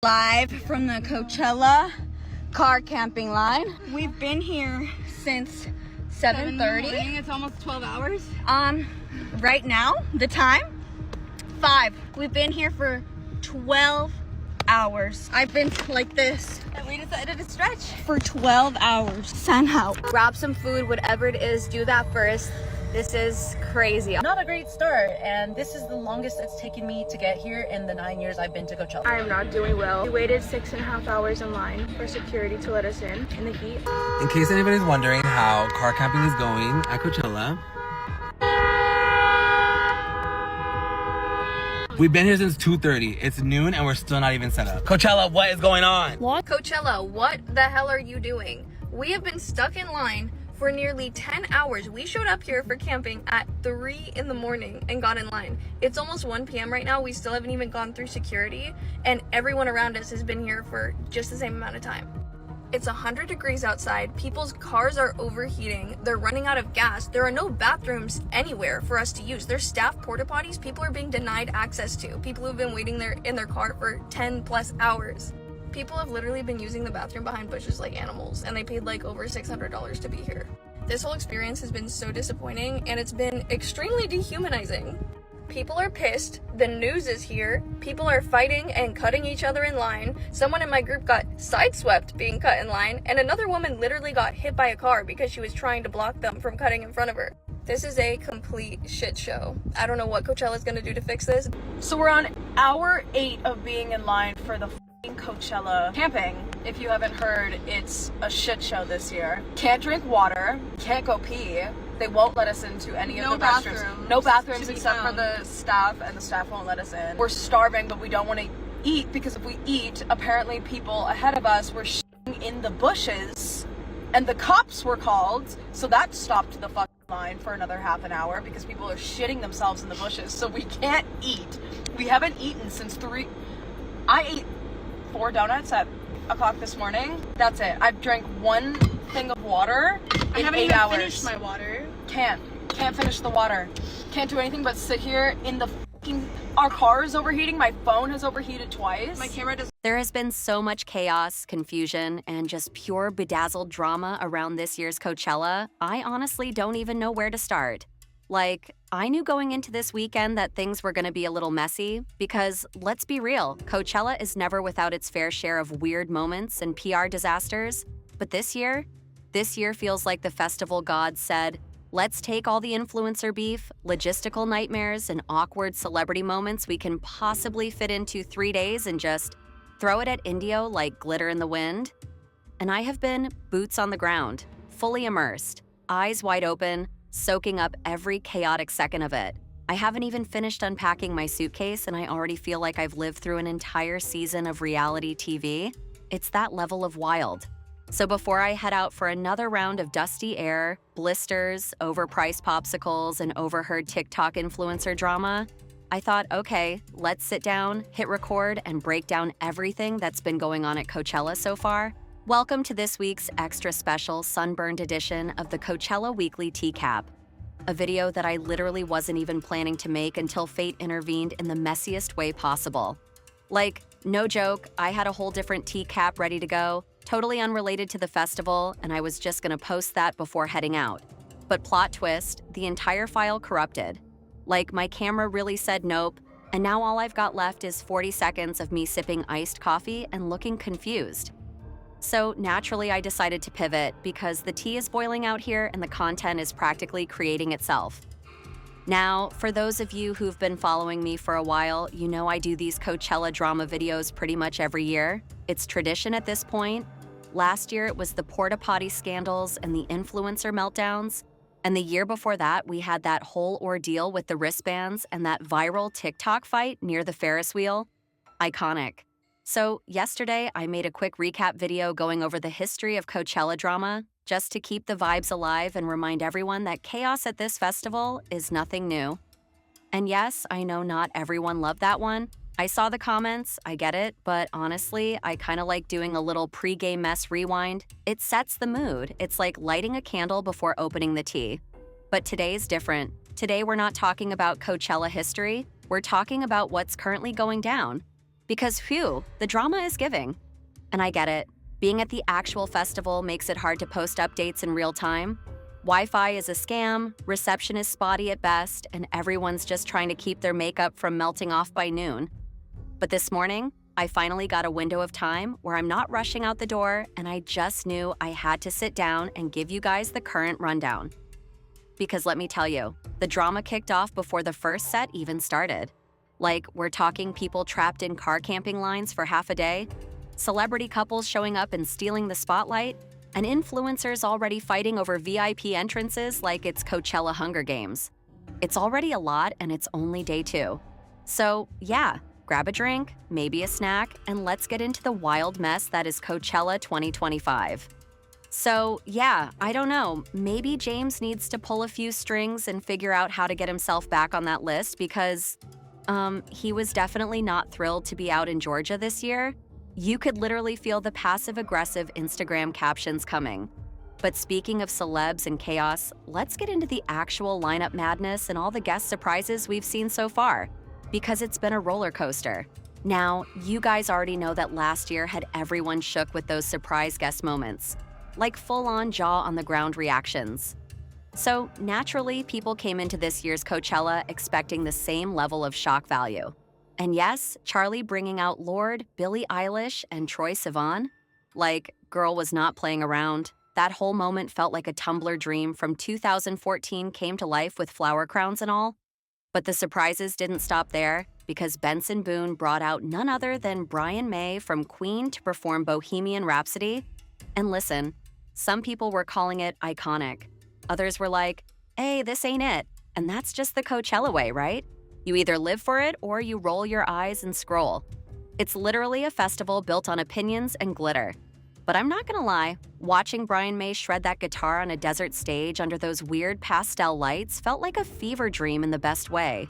Live from the Coachella car camping line. We've been here since 7:30. It's almost 12 hours. Right now, the time, 5. We've been here for 12 hours. I've been like this. And we decided to stretch For 12 hours. Somehow. Grab some food, whatever it is, do that first. This is crazy. Not a great start, and this is the longest it's taken me to get here in the 9 years I've been to Coachella. I am not doing well. We waited 6.5 hours in line for security to let us in the heat. In case anybody's wondering how car camping is going at Coachella, we've been here since 2:30. It's noon and we're still not even set up. Coachella, what is going on? Coachella, what the hell are you doing? We have been stuck in line for nearly 10 hours. We showed up here for camping at 3 in the morning and got in line. It's almost 1 p.m. right now. We still haven't even gone through security, and everyone around us has been here for just the same amount of time. It's 100 degrees outside. People's cars are overheating. They're running out of gas. There are no bathrooms anywhere for us to use. There's staff porta potties people are being denied access to. People who've been waiting there in their car for 10 plus hours. People have literally been using the bathroom behind bushes like animals, and they paid like over $600 to be here. This whole experience has been so disappointing, and it's been extremely dehumanizing. People are pissed, the news is here, people are fighting and cutting each other in line. Someone in my group got sideswept being cut in line, and another woman literally got hit by a car because she was trying to block them from cutting in front of her. This is a complete shit show. I don't know what Coachella's gonna do to fix this. So we're on hour 8 of being in line for the Coachella camping. If you haven't heard, it's a shit show this year. Can't drink water, can't go pee. They won't let us into any of the restrooms. No bathrooms except for the staff, and the staff won't let us in. We're starving, but we don't want to eat because if we eat, apparently people ahead of us were shitting in the bushes, and the cops were called, so that stopped the fucking line for another half an hour because people are shitting themselves in the bushes, so we can't eat. We haven't eaten since 3. I ate 4 donuts at o'clock this morning. That's it. I've drank 1 thing of water in 8 hours. I haven't even finished my water. Can't finish the water. Can't do anything but sit here in the fucking... Our car is overheating. My phone has overheated twice. My camera does. There has been so much chaos, confusion, and just pure bedazzled drama around this year's Coachella, I honestly don't even know where to start. Like, I knew going into this weekend that things were gonna be a little messy because, let's be real, Coachella is never without its fair share of weird moments and PR disasters. But this year feels like the festival gods said, let's take all the influencer beef, logistical nightmares, and awkward celebrity moments we can possibly fit into 3 days and just throw it at Indio like glitter in the wind. And I have been boots on the ground, fully immersed, eyes wide open, soaking up every chaotic second of it. I haven't even finished unpacking my suitcase and I already feel like I've lived through an entire season of reality TV. It's that level of wild. So before I head out for another round of dusty air, blisters, overpriced popsicles, and overheard TikTok influencer drama, I thought, okay, let's sit down, hit record, and break down everything that's been going on at Coachella so far. Welcome to this week's extra special sunburned edition of the Coachella Weekly TCAP, a video that I literally wasn't even planning to make until fate intervened in the messiest way possible. Like, no joke, I had a whole different TCAP ready to go, totally unrelated to the festival, and I was just gonna post that before heading out. But plot twist, the entire file corrupted. Like, my camera really said nope, and now all I've got left is 40 seconds of me sipping iced coffee and looking confused. So naturally, I decided to pivot because the tea is boiling out here and the content is practically creating itself. Now, for those of you who've been following me for a while, you know I do these Coachella drama videos pretty much every year. It's tradition at this point. Last year, it was the porta potty scandals and the influencer meltdowns. And the year before that, we had that whole ordeal with the wristbands and that viral TikTok fight near the Ferris wheel. Iconic. So yesterday, I made a quick recap video going over the history of Coachella drama, just to keep the vibes alive and remind everyone that chaos at this festival is nothing new. And yes, I know not everyone loved that one. I saw the comments, I get it, but honestly, I kind of like doing a little pre-game mess rewind. It sets the mood. It's like lighting a candle before opening the tea. But today's different. Today, we're not talking about Coachella history. We're talking about what's currently going down. Because phew, the drama is giving. And I get it. Being at the actual festival makes it hard to post updates in real time. Wi-Fi is a scam, reception is spotty at best, and everyone's just trying to keep their makeup from melting off by noon. But this morning, I finally got a window of time where I'm not rushing out the door, and I just knew I had to sit down and give you guys the current rundown. Because let me tell you, the drama kicked off before the first set even started. Like, we're talking people trapped in car camping lines for half a day, celebrity couples showing up and stealing the spotlight, and influencers already fighting over VIP entrances like it's Coachella Hunger Games. It's already a lot, and it's only day 2. So, yeah, grab a drink, maybe a snack, and let's get into the wild mess that is Coachella 2025. So, yeah, I don't know, maybe James needs to pull a few strings and figure out how to get himself back on that list because, he was definitely not thrilled to be out in Georgia this year. You could literally feel the passive-aggressive Instagram captions coming. But speaking of celebs and chaos, let's get into the actual lineup madness and all the guest surprises we've seen so far, because it's been a roller coaster. Now, you guys already know that last year had everyone shook with those surprise guest moments, like full-on jaw-on-the-ground reactions. So, naturally, people came into this year's Coachella expecting the same level of shock value. And yes, Charlie bringing out Lorde, Billie Eilish, and Troye Sivan. Like, girl was not playing around. That whole moment felt like a Tumblr dream from 2014 came to life with flower crowns and all. But the surprises didn't stop there, because Benson Boone brought out none other than Brian May from Queen to perform Bohemian Rhapsody. And listen, some people were calling it iconic. Others were like, hey, this ain't it. And that's just the Coachella way, right? You either live for it or you roll your eyes and scroll. It's literally a festival built on opinions and glitter. But I'm not gonna lie, watching Brian May shred that guitar on a desert stage under those weird pastel lights felt like a fever dream in the best way.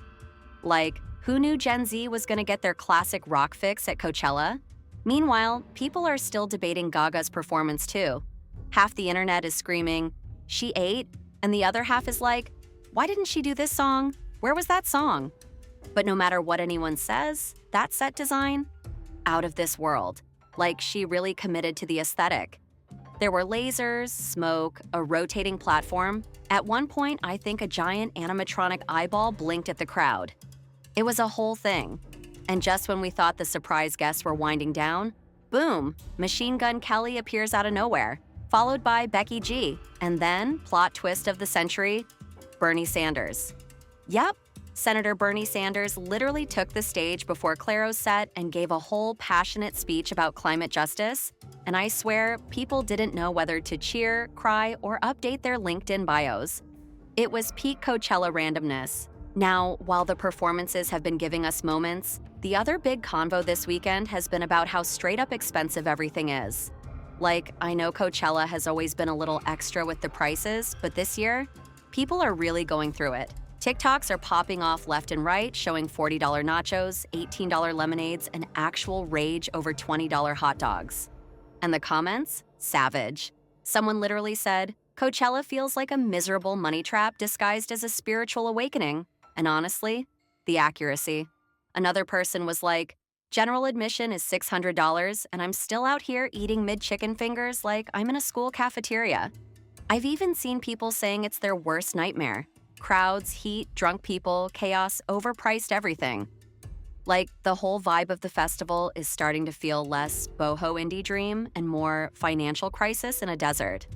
Like, who knew Gen Z was gonna get their classic rock fix at Coachella? Meanwhile, people are still debating Gaga's performance too. Half the internet is screaming, she ate, and the other half is like, why didn't she do this song? Where was that song? But no matter what anyone says, that set design, out of this world. Like, she really committed to the aesthetic. There were lasers, smoke, a rotating platform. At one point, I think a giant animatronic eyeball blinked at the crowd. It was a whole thing. And just when we thought the surprise guests were winding down, boom, Machine Gun Kelly appears out of nowhere, followed by Becky G, and then, plot twist of the century, Bernie Sanders. Yep, Senator Bernie Sanders literally took the stage before Claro's set and gave a whole passionate speech about climate justice, and I swear people didn't know whether to cheer, cry, or update their LinkedIn bios. It was peak Coachella randomness. Now, while the performances have been giving us moments, the other big convo this weekend has been about how straight-up expensive everything is. Like, I know Coachella has always been a little extra with the prices, but this year, people are really going through it. TikToks are popping off left and right, showing $40 nachos, $18 lemonades, and actual rage over $20 hot dogs. And the comments? Savage. Someone literally said, Coachella feels like a miserable money trap disguised as a spiritual awakening. And honestly, the accuracy. Another person was like, general admission is $600, and I'm still out here eating mid-chicken fingers like I'm in a school cafeteria. I've even seen people saying it's their worst nightmare. Crowds, heat, drunk people, chaos, overpriced everything. Like, the whole vibe of the festival is starting to feel less boho indie dream and more financial crisis in a desert.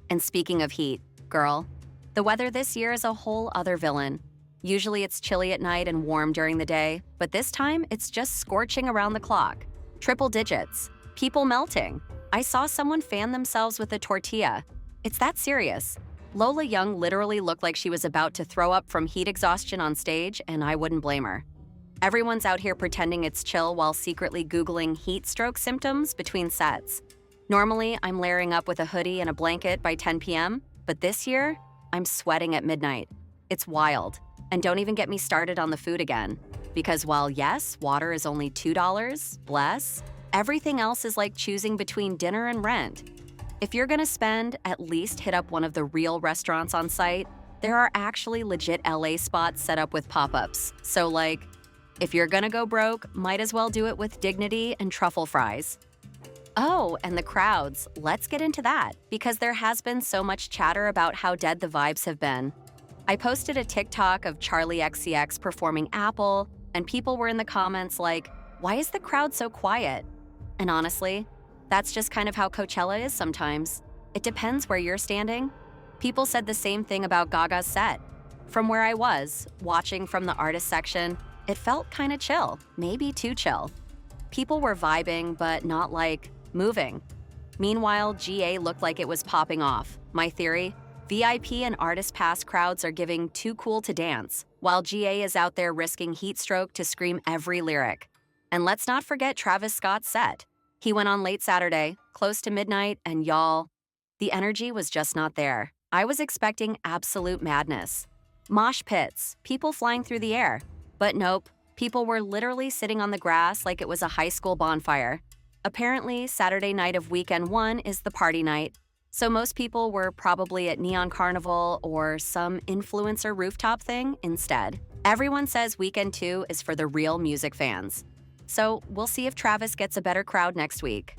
And speaking of heat, girl, the weather this year is a whole other villain. Usually it's chilly at night and warm during the day, but this time it's just scorching around the clock. Triple digits. People melting. I saw someone fan themselves with a tortilla. It's that serious. Lola Young literally looked like she was about to throw up from heat exhaustion on stage, and I wouldn't blame her. Everyone's out here pretending it's chill while secretly Googling heat stroke symptoms between sets. Normally, I'm layering up with a hoodie and a blanket by 10 p.m., but this year, I'm sweating at midnight. It's wild. And don't even get me started on the food again. Because while yes, water is only $2, bless, everything else is like choosing between dinner and rent. If you're gonna spend, at least hit up one of the real restaurants on site. There are actually legit LA spots set up with pop-ups. So like, If you're gonna go broke, might as well do it with dignity and truffle fries. Oh, and the crowds. Let's get into that, because there has been so much chatter about how dead the vibes have been. I posted a TikTok of Charlie XCX performing Apple, and people were in the comments like, why is the crowd so quiet? And honestly, that's just kind of how Coachella is sometimes. It depends where you're standing. People said the same thing about Gaga's set. From where I was, watching from the artist section, it felt kind of chill, maybe too chill. People were vibing, but not like moving. Meanwhile, GA looked like it was popping off. My theory? VIP and artist pass crowds are giving too cool to dance, while GA is out there risking heat stroke to scream every lyric. And let's not forget Travis Scott's set. He went on late Saturday, close to midnight, and y'all, the energy was just not there. I was expecting absolute madness. Mosh pits, people flying through the air. But nope, people were literally sitting on the grass like it was a high school bonfire. Apparently, Saturday night of weekend 1 is the party night, so most people were probably at Neon Carnival or some influencer rooftop thing instead. Everyone says weekend 2 is for the real music fans. So we'll see if Travis gets a better crowd next week.